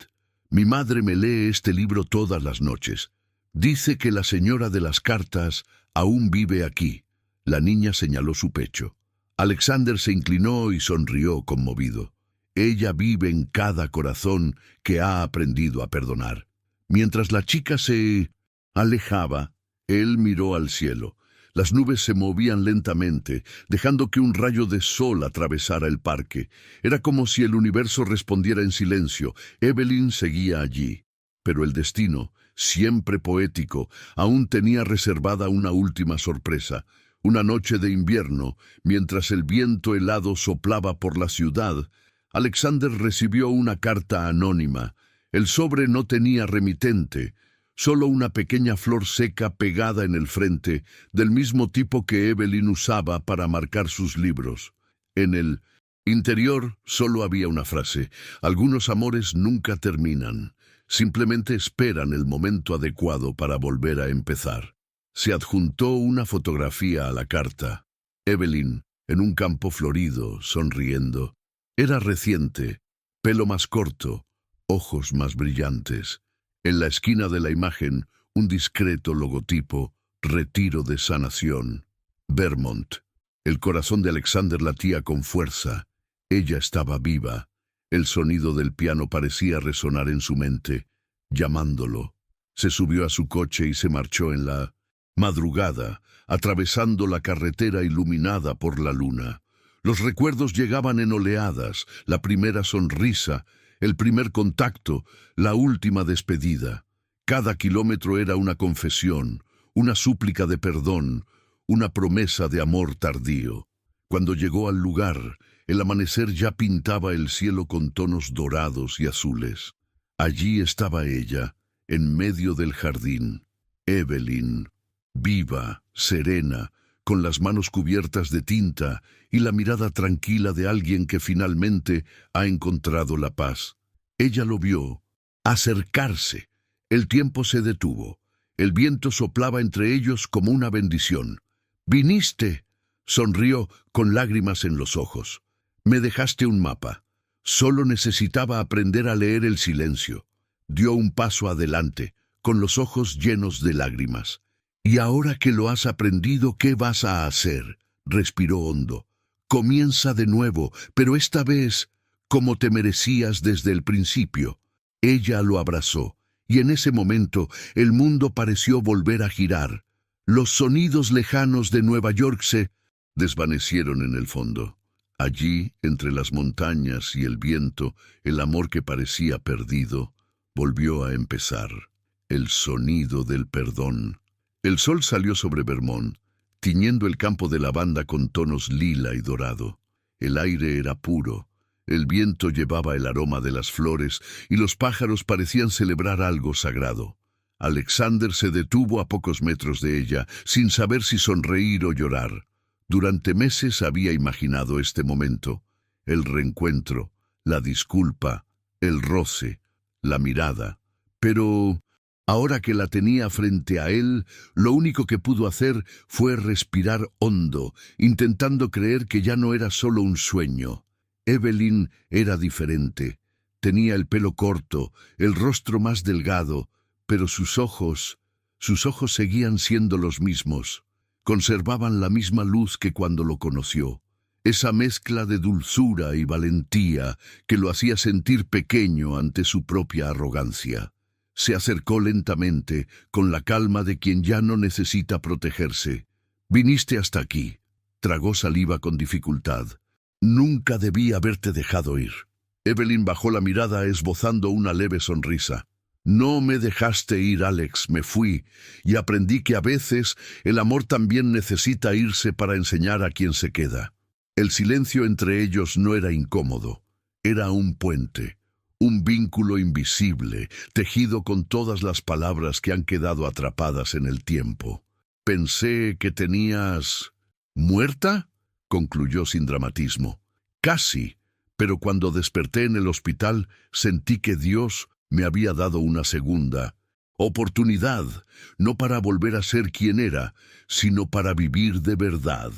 mi madre me lee este libro todas las noches. Dice que la señora de las cartas aún vive aquí». La niña señaló su pecho. Alexander se inclinó y sonrió conmovido. «Ella vive en cada corazón que ha aprendido a perdonar». Mientras la chica se alejaba, él miró al cielo. Las nubes se movían lentamente, dejando que un rayo de sol atravesara el parque. Era como si el universo respondiera en silencio. Evelyn seguía allí. Pero el destino, siempre poético, aún tenía reservada una última sorpresa. Una noche de invierno, mientras el viento helado soplaba por la ciudad, Alexander recibió una carta anónima. El sobre no tenía remitente, solo una pequeña flor seca pegada en el frente, del mismo tipo que Evelyn usaba para marcar sus libros. En el interior solo había una frase: «Algunos amores nunca terminan, simplemente esperan el momento adecuado para volver a empezar». Se adjuntó una fotografía a la carta. Evelyn, en un campo florido, sonriendo. Era reciente, pelo más corto, ojos más brillantes. En la esquina de la imagen, un discreto logotipo: Retiro de Sanación, Vermont. El corazón de Alexander latía con fuerza. Ella estaba viva. El sonido del piano parecía resonar en su mente, llamándolo. Se subió a su coche y se marchó en la madrugada, atravesando la carretera iluminada por la luna. Los recuerdos llegaban en oleadas: la primera sonrisa, el primer contacto, la última despedida. Cada kilómetro era una confesión, una súplica de perdón, una promesa de amor tardío. Cuando llegó al lugar, el amanecer ya pintaba el cielo con tonos dorados y azules. Allí estaba ella, en medio del jardín. Evelyn, viva, serena, con las manos cubiertas de tinta y la mirada tranquila de alguien que finalmente ha encontrado la paz. Ella lo vio acercarse. El tiempo se detuvo. El viento soplaba entre ellos como una bendición. «¿Viniste?», sonrió con lágrimas en los ojos. «Me dejaste un mapa. Solo necesitaba aprender a leer el silencio». Dio un paso adelante, con los ojos llenos de lágrimas. «Y ahora que lo has aprendido, ¿qué vas a hacer?», respiró hondo. «Comienza de nuevo, pero esta vez como te merecías desde el principio». Ella lo abrazó, y en ese momento el mundo pareció volver a girar. Los sonidos lejanos de Nueva York se desvanecieron en el fondo. Allí, entre las montañas y el viento, el amor que parecía perdido volvió a empezar. El sonido del perdón. El sol salió sobre Vermont, tiñendo el campo de lavanda con tonos lila y dorado. El aire era puro. El viento llevaba el aroma de las flores y los pájaros parecían celebrar algo sagrado. Alexander se detuvo a pocos metros de ella, sin saber si sonreír o llorar. Durante meses había imaginado este momento: el reencuentro, la disculpa, el roce, la mirada. Pero ahora que la tenía frente a él, lo único que pudo hacer fue respirar hondo, intentando creer que ya no era solo un sueño. Evelyn era diferente. Tenía el pelo corto, el rostro más delgado, pero sus ojos seguían siendo los mismos. Conservaban la misma luz que cuando lo conoció. Esa mezcla de dulzura y valentía que lo hacía sentir pequeño ante su propia arrogancia. Se acercó lentamente, con la calma de quien ya no necesita protegerse. «Viniste hasta aquí». Tragó saliva con dificultad. «Nunca debí haberte dejado ir». Evelyn bajó la mirada esbozando una leve sonrisa. No me dejaste ir, Alex, me fui, y aprendí que a veces el amor también necesita irse para enseñar a quien se queda. El silencio entre ellos no era incómodo, era un puente, un vínculo invisible, tejido con todas las palabras que han quedado atrapadas en el tiempo. Pensé que tenías... ¿Muerta?, concluyó sin dramatismo. Casi, pero cuando desperté en el hospital sentí que Dios me había dado una segunda oportunidad, no para volver a ser quien era, sino para vivir de verdad.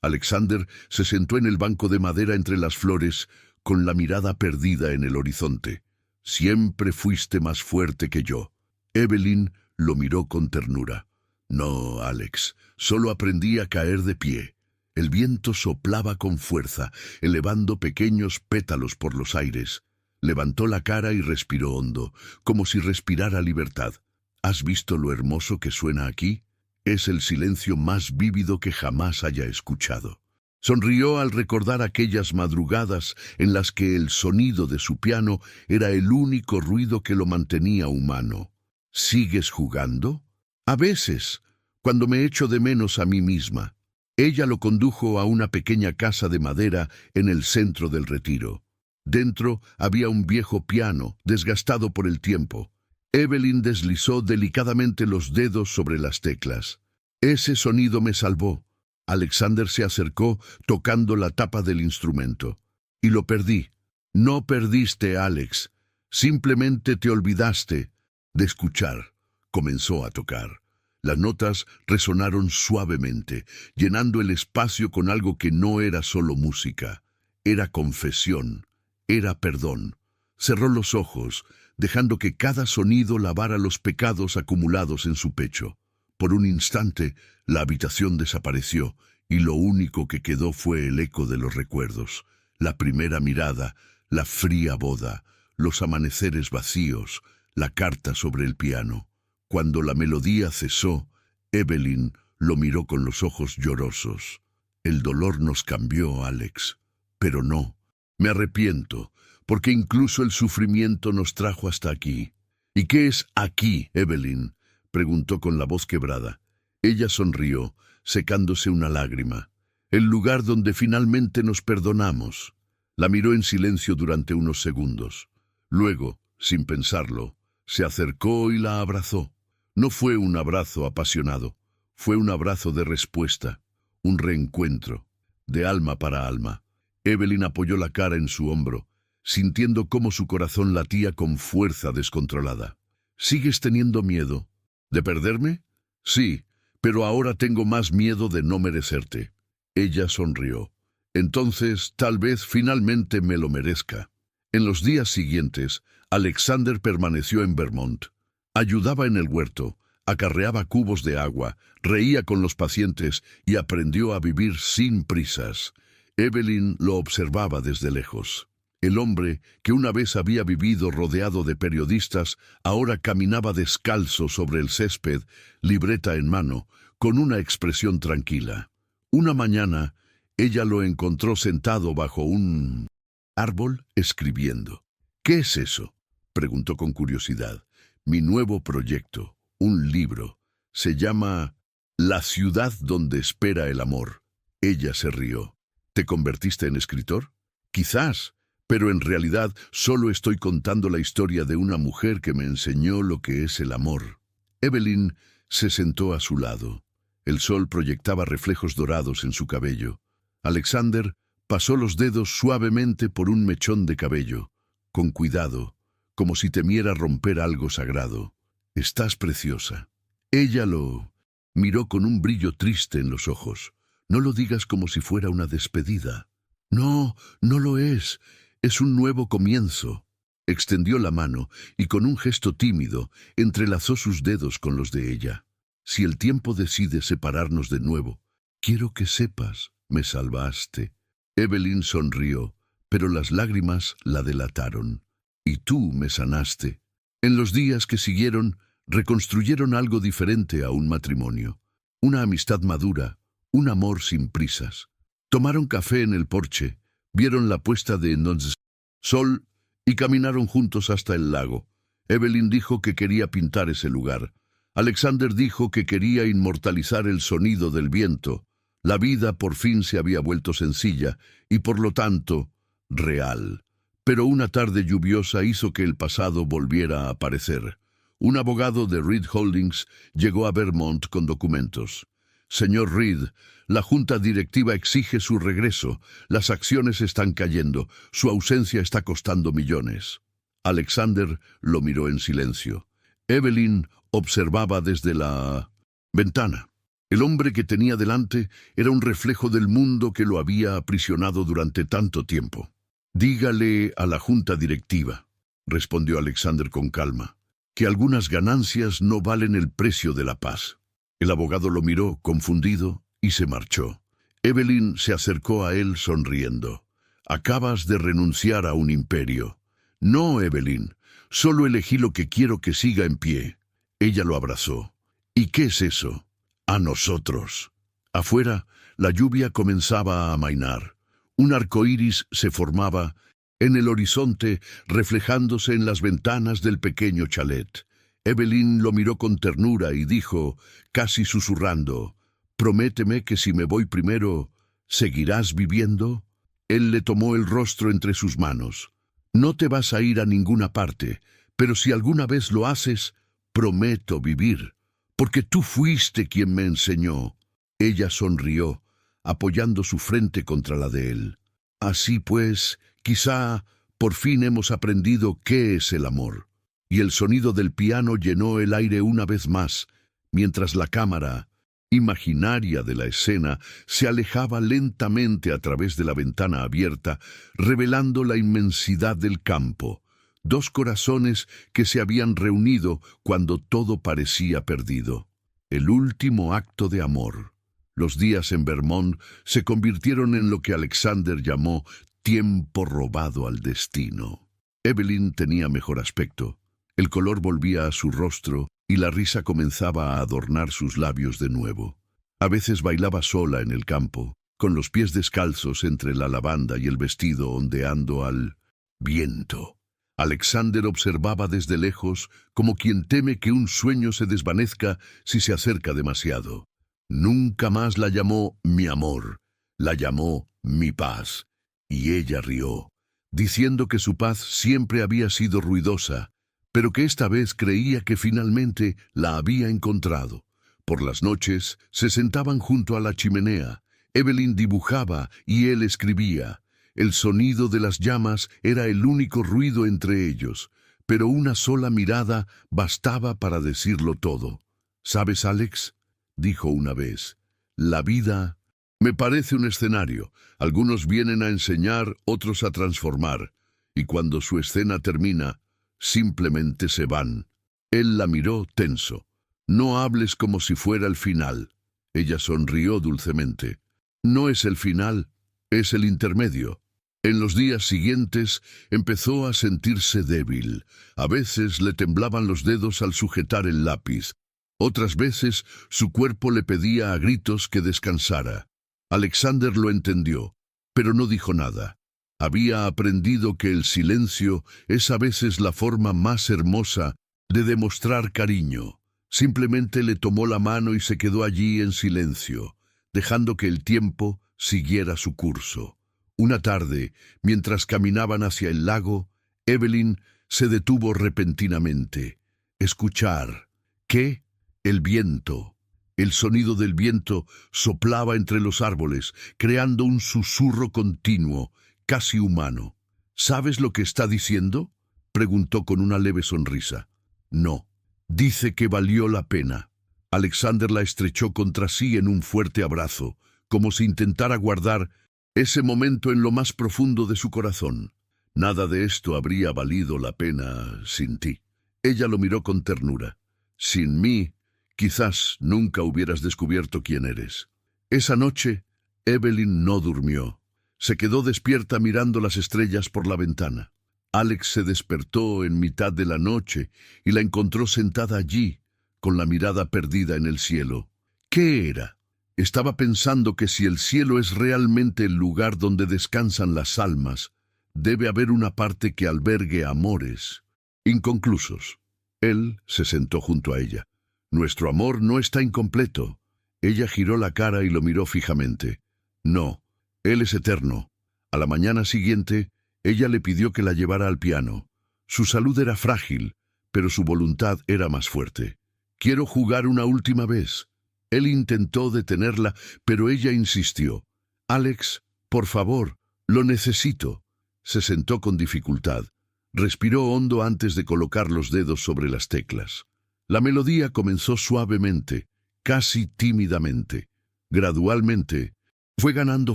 Alexander se sentó en el banco de madera entre las flores, con la mirada perdida en el horizonte. Siempre fuiste más fuerte que yo. Evelyn lo miró con ternura. No, Alex, solo aprendí a caer de pie. El viento soplaba con fuerza, elevando pequeños pétalos por los aires. Levantó la cara y respiró hondo, como si respirara libertad. ¿Has visto lo hermoso que suena aquí? Es el silencio más vívido que jamás haya escuchado. Sonrió al recordar aquellas madrugadas en las que el sonido de su piano era el único ruido que lo mantenía humano. ¿Sigues jugando? A veces, cuando me echo de menos a mí misma. Ella lo condujo a una pequeña casa de madera en el centro del retiro. Dentro había un viejo piano, desgastado por el tiempo. Evelyn deslizó delicadamente los dedos sobre las teclas. Ese sonido me salvó. Alexander se acercó, tocando la tapa del instrumento. Y lo perdí. No perdiste, Alex. Simplemente te olvidaste de escuchar. Comenzó a tocar. Las notas resonaron suavemente, llenando el espacio con algo que no era solo música. Era confesión. Era perdón. Cerró los ojos, dejando que cada sonido lavara los pecados acumulados en su pecho. Por un instante, la habitación desapareció, y lo único que quedó fue el eco de los recuerdos. La primera mirada, la fría boda, los amaneceres vacíos, la carta sobre el piano. Cuando la melodía cesó, Evelyn lo miró con los ojos llorosos. El dolor nos cambió, Alex. Pero no. Me arrepiento, porque incluso el sufrimiento nos trajo hasta aquí. ¿Y qué es aquí, Evelyn?, preguntó con la voz quebrada. Ella sonrió, secándose una lágrima. El lugar donde finalmente nos perdonamos. La miró en silencio durante unos segundos. Luego, sin pensarlo, se acercó y la abrazó. No fue un abrazo apasionado, fue un abrazo de respuesta, un reencuentro, de alma para alma. Evelyn apoyó la cara en su hombro, sintiendo cómo su corazón latía con fuerza descontrolada. ¿Sigues teniendo miedo? ¿De perderme? Sí, pero ahora tengo más miedo de no merecerte. Ella sonrió. Entonces, tal vez finalmente me lo merezca. En los días siguientes, Alexander permaneció en Vermont. Ayudaba en el huerto, acarreaba cubos de agua, reía con los pacientes y aprendió a vivir sin prisas. Evelyn lo observaba desde lejos. El hombre, que una vez había vivido rodeado de periodistas, ahora caminaba descalzo sobre el césped, libreta en mano, con una expresión tranquila. Una mañana, ella lo encontró sentado bajo un árbol escribiendo. ¿Qué es eso?, preguntó con curiosidad. Mi nuevo proyecto, un libro. Se llama La ciudad donde espera el amor. Ella se rió. ¿Te convertiste en escritor? Quizás, pero en realidad solo estoy contando la historia de una mujer que me enseñó lo que es el amor. Evelyn se sentó a su lado. El sol proyectaba reflejos dorados en su cabello. Alexander pasó los dedos suavemente por un mechón de cabello, con cuidado, como si temiera romper algo sagrado. Estás preciosa. Ella lo miró con un brillo triste en los ojos. No lo digas como si fuera una despedida. No, no lo es. Es un nuevo comienzo. Extendió la mano y con un gesto tímido entrelazó sus dedos con los de ella. Si el tiempo decide separarnos de nuevo, quiero que sepas, me salvaste. Evelyn sonrió, pero las lágrimas la delataron. Y tú me sanaste. En los días que siguieron, reconstruyeron algo diferente a un matrimonio. Una amistad madura, un amor sin prisas. Tomaron café en el porche, vieron la puesta de noche sol, y caminaron juntos hasta el lago. Evelyn dijo que quería pintar ese lugar. Alexander dijo que quería inmortalizar el sonido del viento. La vida por fin se había vuelto sencilla y por lo tanto real. Pero una tarde lluviosa hizo que el pasado volviera a aparecer. Un abogado de Reed Holdings llegó a Vermont con documentos. Señor Reed, la junta directiva exige su regreso. Las acciones están cayendo. Su ausencia está costando millones. Alexander lo miró en silencio. Evelyn observaba desde la ventana. El hombre que tenía delante era un reflejo del mundo que lo había aprisionado durante tanto tiempo. Dígale a la junta directiva, respondió Alexander con calma, que algunas ganancias no valen el precio de la paz. El abogado lo miró, confundido, y se marchó. Evelyn se acercó a él sonriendo. Acabas de renunciar a un imperio. No, Evelyn, solo elegí lo que quiero que siga en pie. Ella lo abrazó. ¿Y qué es eso? A nosotros. Afuera, la lluvia comenzaba a amainar. Un arco iris se formaba en el horizonte, reflejándose en las ventanas del pequeño chalet. Evelyn lo miró con ternura y dijo, casi susurrando, «Prométeme que si me voy primero, ¿seguirás viviendo?» Él le tomó el rostro entre sus manos. «No te vas a ir a ninguna parte, pero si alguna vez lo haces, prometo vivir, porque tú fuiste quien me enseñó». Ella sonrió, apoyando su frente contra la de él. «Así pues, quizá por fin hemos aprendido qué es el amor». Y el sonido del piano llenó el aire una vez más, mientras la cámara imaginaria de la escena se alejaba lentamente a través de la ventana abierta, revelando la inmensidad del campo. Dos corazones que se habían reunido cuando todo parecía perdido. El último acto de amor. Los días en Vermont se convirtieron en lo que Alexander llamó tiempo robado al destino. Evelyn tenía mejor aspecto. El color volvía a su rostro y la risa comenzaba a adornar sus labios de nuevo. A veces bailaba sola en el campo, con los pies descalzos entre la lavanda y el vestido ondeando al viento. Alexander observaba desde lejos como quien teme que un sueño se desvanezca si se acerca demasiado. Nunca más la llamó mi amor, la llamó mi paz. Y ella rió, diciendo que su paz siempre había sido ruidosa, pero que esta vez creía que finalmente la había encontrado. Por las noches se sentaban junto a la chimenea. Evelyn dibujaba y él escribía. El sonido de las llamas era el único ruido entre ellos, pero una sola mirada bastaba para decirlo todo. «¿Sabes, Alex?», dijo una vez, «la vida me parece un escenario. Algunos vienen a enseñar, otros a transformar, y cuando su escena termina, simplemente se van». Él la miró tenso. «No hables como si fuera el final». Ella sonrió dulcemente. «No es el final, es el intermedio». En los días siguientes empezó a sentirse débil. A veces le temblaban los dedos al sujetar el lápiz. Otras veces su cuerpo le pedía a gritos que descansara. Alexander lo entendió, pero no dijo nada. Había aprendido que el silencio es a veces la forma más hermosa de demostrar cariño. Simplemente le tomó la mano y se quedó allí en silencio, dejando que el tiempo siguiera su curso. Una tarde, mientras caminaban hacia el lago, Evelyn se detuvo repentinamente. Escuchar. ¿Qué? El viento. El sonido del viento soplaba entre los árboles, creando un susurro continuo, casi humano. «¿Sabes lo que está diciendo?», preguntó con una leve sonrisa. «No. Dice que valió la pena». Alexander la estrechó contra sí en un fuerte abrazo, como si intentara guardar ese momento en lo más profundo de su corazón. «Nada de esto habría valido la pena sin ti». Ella lo miró con ternura. «Sin mí, quizás nunca hubieras descubierto quién eres». Esa noche, Evelyn no durmió. Se quedó despierta mirando las estrellas por la ventana. Alex se despertó en mitad de la noche y la encontró sentada allí, con la mirada perdida en el cielo. ¿Qué era? Estaba pensando que si el cielo es realmente el lugar donde descansan las almas, Debe haber una parte que albergue amores inconclusos. Él se sentó junto a ella. Nuestro amor no está incompleto. Ella giró la cara y lo miró fijamente. No, él es eterno. A la mañana siguiente, ella le pidió que la llevara al piano. Su salud era frágil, pero su voluntad era más fuerte. Quiero jugar una última vez. Él intentó detenerla, pero ella insistió. Alex, por favor, lo necesito. Se sentó con dificultad. Respiró hondo antes de colocar los dedos sobre las teclas. La melodía comenzó suavemente, casi tímidamente. Gradualmente, fue ganando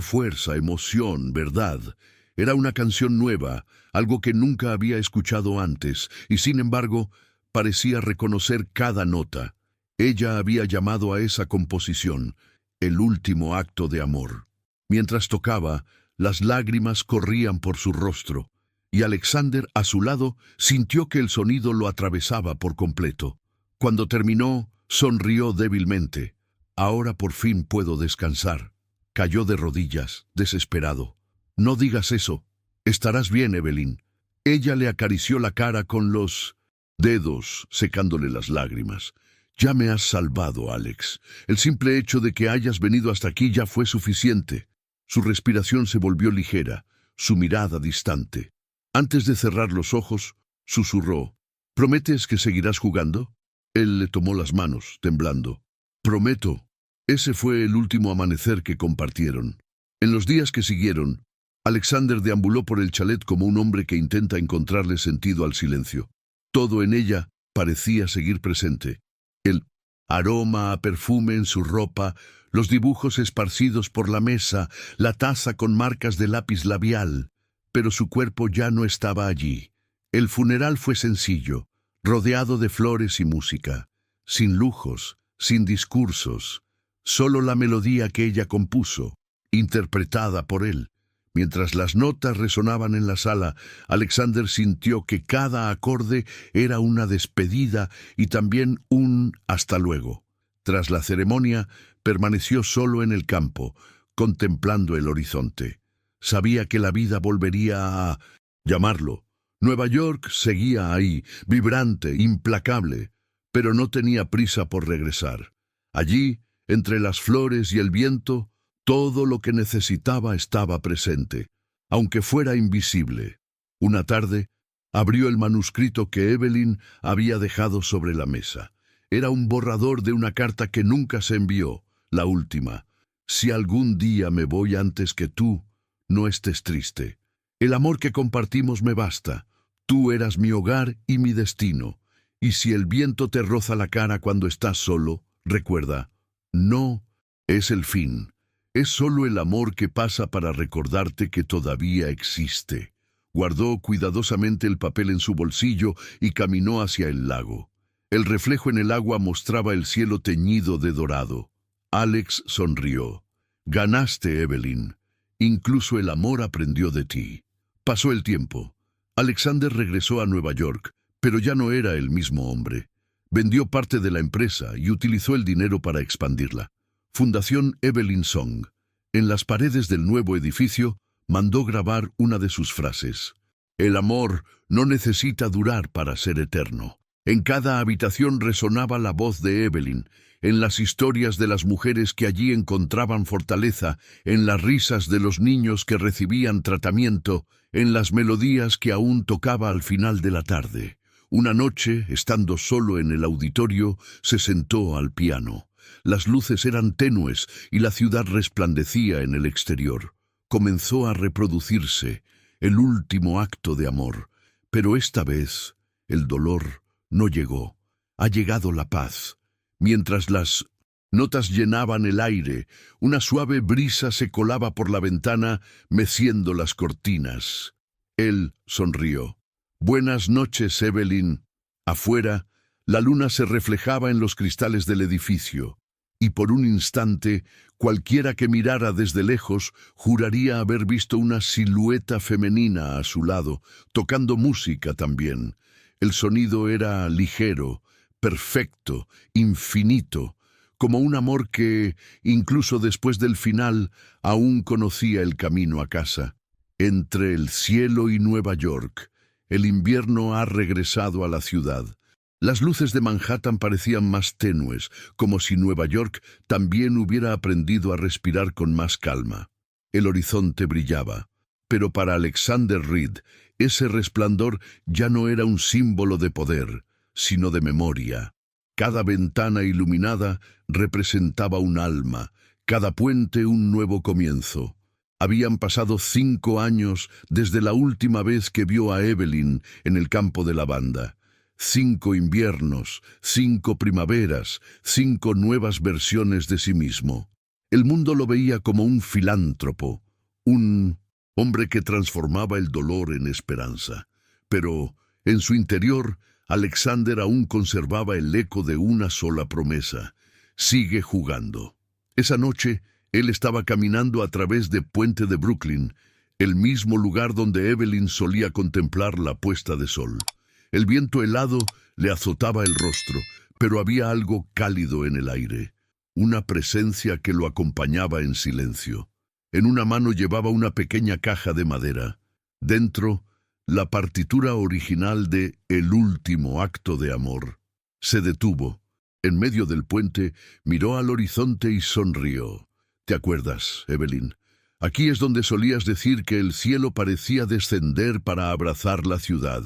fuerza, emoción, verdad. Era una canción nueva, algo que nunca había escuchado antes, y sin embargo, parecía reconocer cada nota. Ella había llamado a esa composición el último acto de amor. Mientras tocaba, las lágrimas corrían por su rostro, y Alexander, a su lado, sintió que el sonido lo atravesaba por completo. Cuando terminó, sonrió débilmente. Ahora por fin puedo descansar. Cayó de rodillas, desesperado. No digas eso. Estarás bien, Evelyn. Ella le acarició la cara con los dedos, secándole las lágrimas. Ya me has salvado, Alex. El simple hecho de que hayas venido hasta aquí ya fue suficiente. Su respiración se volvió ligera, su mirada distante. Antes de cerrar los ojos, susurró. ¿Prometes que seguirás jugando? Él le tomó las manos, temblando. Prometo. Ese fue el último amanecer que compartieron. En los días que siguieron, Alexander deambuló por el chalet como un hombre que intenta encontrarle sentido al silencio. Todo en ella parecía seguir presente. El aroma a perfume en su ropa, los dibujos esparcidos por la mesa, la taza con marcas de lápiz labial. Pero su cuerpo ya no estaba allí. El funeral fue sencillo, rodeado de flores y música, sin lujos, sin discursos, solo la melodía que ella compuso, interpretada por él. Mientras las notas resonaban en la sala, Alexander sintió que cada acorde era una despedida y también un hasta luego. Tras la ceremonia, permaneció solo en el campo, contemplando el horizonte. Sabía que la vida volvería a llamarlo. Nueva York seguía ahí, vibrante, implacable, pero no tenía prisa por regresar. Allí, entre las flores y el viento, todo lo que necesitaba estaba presente, aunque fuera invisible. Una tarde, abrió el manuscrito que Evelyn había dejado sobre la mesa. Era un borrador de una carta que nunca se envió, la última. Si algún día me voy antes que tú, no estés triste. El amor que compartimos me basta. Tú eras mi hogar y mi destino. Y si el viento te roza la cara cuando estás solo, recuerda, no es el fin. Es solo el amor que pasa para recordarte que todavía existe. Guardó cuidadosamente el papel en su bolsillo y caminó hacia el lago. El reflejo en el agua mostraba el cielo teñido de dorado. Alex sonrió. Ganaste, Evelyn. Incluso el amor aprendió de ti. Pasó el tiempo. Alexander regresó a Nueva York, pero ya no era el mismo hombre. Vendió parte de la empresa y utilizó el dinero para expandirla. Fundación Evelyn Song. En las paredes del nuevo edificio, mandó grabar una de sus frases. El amor no necesita durar para ser eterno. En cada habitación resonaba la voz de Evelyn, en las historias de las mujeres que allí encontraban fortaleza, en las risas de los niños que recibían tratamiento, en las melodías que aún tocaba al final de la tarde. Una noche, estando solo en el auditorio, se sentó al piano. Las luces eran tenues y la ciudad resplandecía en el exterior. Comenzó a reproducirse el último acto de amor, pero esta vez el dolor no llegó. Ha llegado la paz. Mientras las notas llenaban el aire, una suave brisa se colaba por la ventana, meciendo las cortinas. Él sonrió. Buenas noches, Evelyn. Afuera, la luna se reflejaba en los cristales del edificio, y por un instante, cualquiera que mirara desde lejos juraría haber visto una silueta femenina a su lado, tocando música también. El sonido era ligero, perfecto, infinito, como un amor que, incluso después del final, aún conocía el camino a casa. Entre el cielo y Nueva York, el invierno ha regresado a la ciudad. Las luces de Manhattan parecían más tenues, como si Nueva York también hubiera aprendido a respirar con más calma. El horizonte brillaba, pero para Alexander Reed, ese resplandor ya no era un símbolo de poder, sino de memoria. Cada ventana iluminada representaba un alma, cada puente un nuevo comienzo. Habían pasado 5 años desde la última vez que vio a Evelyn en el campo de lavanda. 5 inviernos, 5 primaveras, 5 nuevas versiones de sí mismo. El mundo lo veía como un filántropo, un hombre que transformaba el dolor en esperanza. Pero, en su interior, Alexander aún conservaba el eco de una sola promesa: sigue jugando. Esa noche, él estaba caminando a través del puente de Brooklyn, el mismo lugar donde Evelyn solía contemplar la puesta de sol. El viento helado le azotaba el rostro, pero había algo cálido en el aire, una presencia que lo acompañaba en silencio. En una mano llevaba una pequeña caja de madera. Dentro, la partitura original de El último acto de amor. Se detuvo. En medio del puente, miró al horizonte y sonrió. ¿Te acuerdas, Evelyn? Aquí es donde solías decir que el cielo parecía descender para abrazar la ciudad.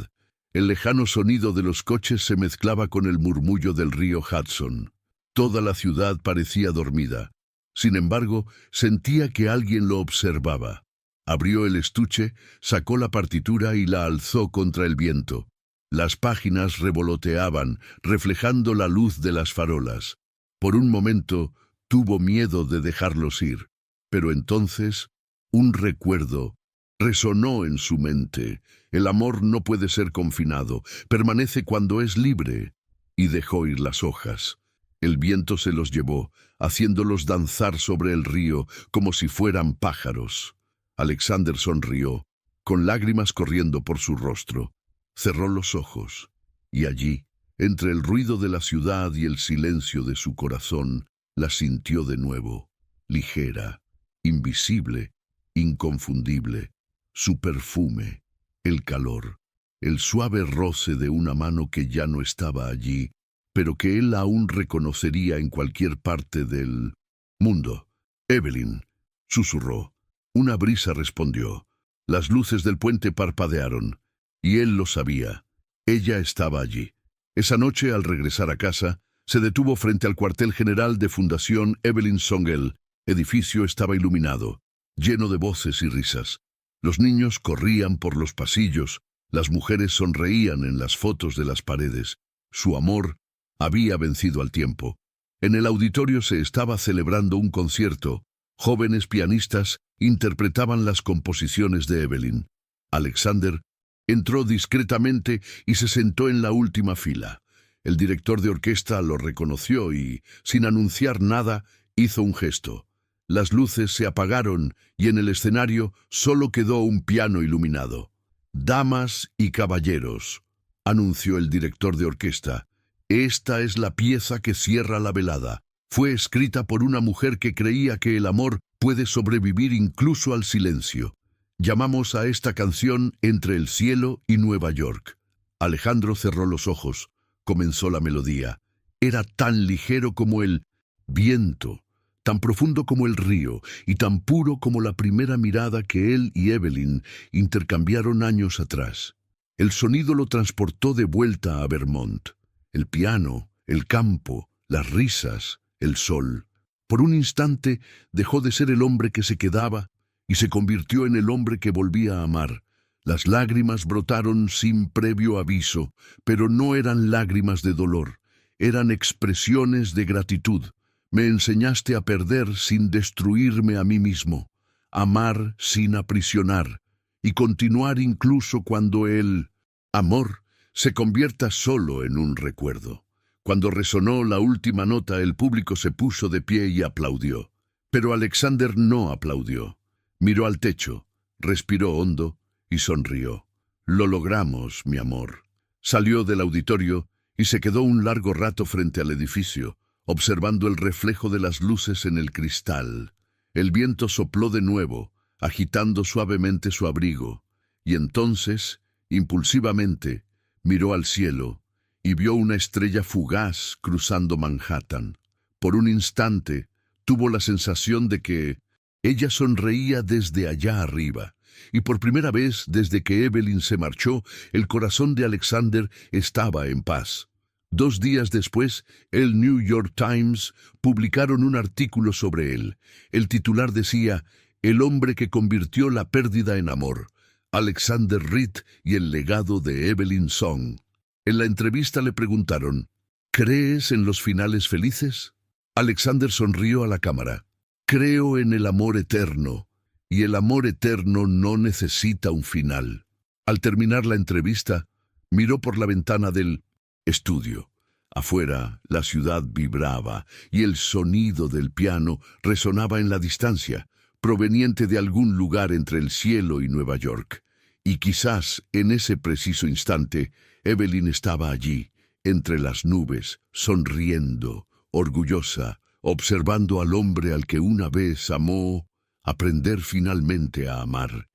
El lejano sonido de los coches se mezclaba con el murmullo del río Hudson. Toda la ciudad parecía dormida. Sin embargo, sentía que alguien lo observaba. Abrió el estuche, sacó la partitura y la alzó contra el viento. Las páginas revoloteaban, reflejando la luz de las farolas. Por un momento, tuvo miedo de dejarlos ir. Pero entonces, un recuerdo resonó en su mente. El amor no puede ser confinado, permanece cuando es libre. Y dejó ir las hojas. El viento se los llevó, haciéndolos danzar sobre el río como si fueran pájaros. Alexander sonrió, con lágrimas corriendo por su rostro. Cerró los ojos, y allí, entre el ruido de la ciudad y el silencio de su corazón, la sintió de nuevo, ligera, invisible, inconfundible. Su perfume, el calor, el suave roce de una mano que ya no estaba allí, pero que él aún reconocería en cualquier parte del mundo. Evelyn, susurró. Una brisa respondió. Las luces del puente parpadearon, y él lo sabía. Ella estaba allí. Esa noche, al regresar a casa, se detuvo frente al cuartel general de Fundación Evelyn Songel. El edificio estaba iluminado, lleno de voces y risas. Los niños corrían por los pasillos, las mujeres sonreían en las fotos de las paredes. Su amor había vencido al tiempo. En el auditorio se estaba celebrando un concierto. Jóvenes pianistas interpretaban las composiciones de Evelyn. Alexander entró discretamente y se sentó en la última fila. El director de orquesta lo reconoció y, sin anunciar nada, hizo un gesto. Las luces se apagaron y en el escenario solo quedó un piano iluminado. «Damas y caballeros», anunció el director de orquesta, «esta es la pieza que cierra la velada. Fue escrita por una mujer que creía que el amor puede sobrevivir incluso al silencio. Llamamos a esta canción Entre el cielo y Nueva York». Alejandro cerró los ojos. Comenzó la melodía. Era tan ligero como el viento, tan profundo como el río y tan puro como la primera mirada que él y Evelyn intercambiaron años atrás. El sonido lo transportó de vuelta a Vermont. El piano, el campo, las risas, el sol. Por un instante dejó de ser el hombre que se quedaba y se convirtió en el hombre que volvía a amar. Las lágrimas brotaron sin previo aviso, pero no eran lágrimas de dolor, eran expresiones de gratitud. Me enseñaste a perder sin destruirme a mí mismo, amar sin aprisionar, y continuar incluso cuando el amor se convierta solo en un recuerdo. Cuando resonó la última nota, el público se puso de pie y aplaudió. Pero Alexander no aplaudió. Miró al techo, respiró hondo y sonrió. «Lo logramos, mi amor». Salió del auditorio y se quedó un largo rato frente al edificio, observando el reflejo de las luces en el cristal. El viento sopló de nuevo, agitando suavemente su abrigo, y entonces, impulsivamente, miró al cielo y vio una estrella fugaz cruzando Manhattan. Por un instante, tuvo la sensación de que ella sonreía desde allá arriba, y por primera vez desde que Evelyn se marchó, el corazón de Alexander estaba en paz. 2 días después, el New York Times publicaron un artículo sobre él. El titular decía: "El hombre que convirtió la pérdida en amor, Alexander Reed y el legado de Evelyn Song". En la entrevista le preguntaron: "¿Crees en los finales felices?". Alexander sonrió a la cámara. "Creo en el amor eterno, y el amor eterno no necesita un final". Al terminar la entrevista, miró por la ventana del estudio. Afuera, la ciudad vibraba y el sonido del piano resonaba en la distancia, proveniente de algún lugar entre el cielo y Nueva York. Y quizás en ese preciso instante, Evelyn estaba allí, entre las nubes, sonriendo, orgullosa, observando al hombre al que una vez amó aprender finalmente a amar.